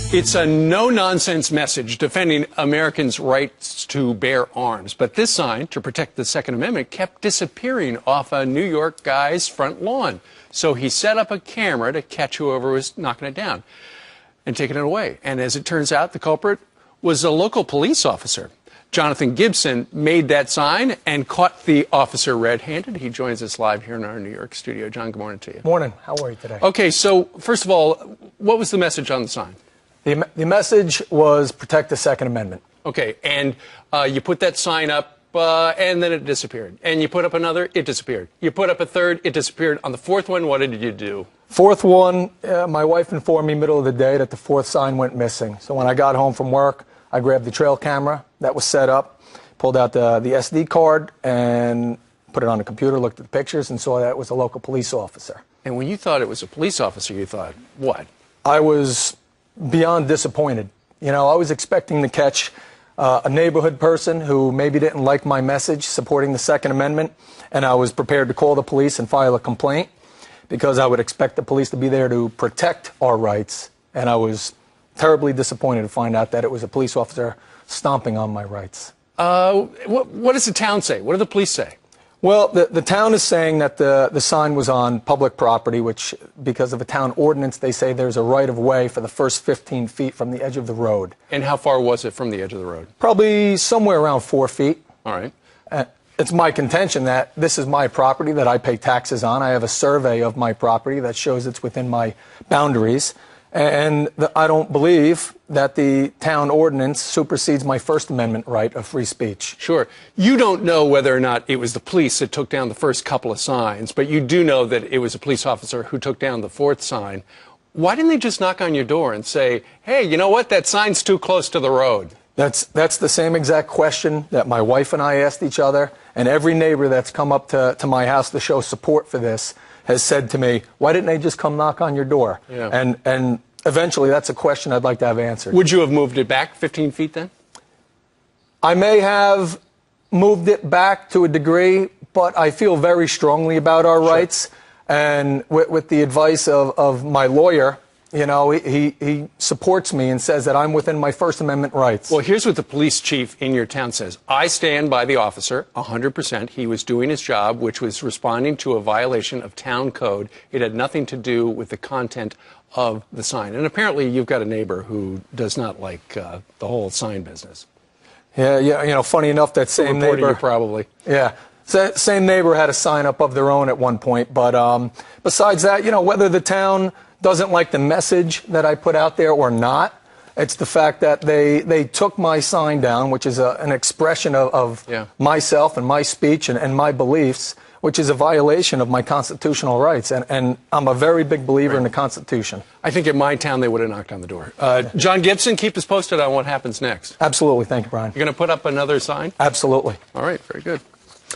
It's a no-nonsense message defending Americans' rights to bear arms. But this sign, to protect the Second Amendment, kept disappearing off a New York guy's front lawn. So he set up a camera to catch whoever was knocking it down and taking it away. And as it turns out, the culprit was a local police officer. Jonathan Gibson made that sign and caught the officer red-handed. He joins us live here in our New York studio. John, good morning to you. Morning. How are you today? Okay, so first of all, what was the message on the sign? The message was protect the Second Amendment. Okay, and you put that sign up, and then it disappeared. And you put up another, it disappeared. You put up a third, it disappeared. On the fourth one, what did you do? Fourth one, my wife informed me middle of the day that the fourth sign went missing. So when I got home from work, I grabbed the trail camera that was set up, pulled out the SD card, and put it on the computer, looked at the pictures, and saw that it was a local police officer. And when you thought it was a police officer, you thought, what? I was beyond disappointed. You know, I was expecting to catch a neighborhood person who maybe didn't like my message supporting the Second Amendment, and I was prepared to call the police and file a complaint because I would expect the police to be there to protect our rights, and I was terribly disappointed to find out that it was a police officer stomping on my rights. What does the town say? What do the police say? Well, the town is saying that the sign was on public property, which, because of a town ordinance, they say there's a right-of-way for the first 15 feet from the edge of the road. And how far was it from the edge of the road? Probably somewhere around 4 feet. All right. It's my contention that this is my property that I pay taxes on. I have a survey of my property that shows it's within my boundaries. And I don't believe that the town ordinance supersedes my First Amendment right of free speech. Sure. You don't know whether or not it was the police that took down the first couple of signs, but you do know that it was a police officer who took down the fourth sign. Why didn't they just knock on your door and say, hey, you know what, that sign's too close to the road? That's the same exact question that my wife and I asked each other, and every neighbor that's come up to my house to show support for this has said to me, why didn't they just come knock on your door? Yeah. And eventually that's a question I'd like to have answered. Would you have moved it back 15 feet then? I may have moved it back to a degree, but I feel very strongly about our rights. And with the advice of my lawyer, you know, he supports me and says that I'm within my First Amendment rights. Well, here's what the police chief in your town says. I stand by the officer 100%. He was doing his job, which was responding to a violation of town code. It had nothing to do with the content of the sign. And apparently you've got a neighbor who does not like the whole sign business. Yeah, you know, funny enough, that same neighbor... probably. Yeah. Same neighbor had a sign up of their own at one point. But besides that, you know, whether the town doesn't like the message that I put out there or not, it's the fact that they took my sign down, which is an expression of myself and my speech and my beliefs, which is a violation of my constitutional rights. And I'm a very big believer in the Constitution. I think in my town they would have knocked on the door. John Gibson, keep us posted on what happens next. Absolutely. Thank you, Brian. You're going to put up another sign? Absolutely. All right. Very good.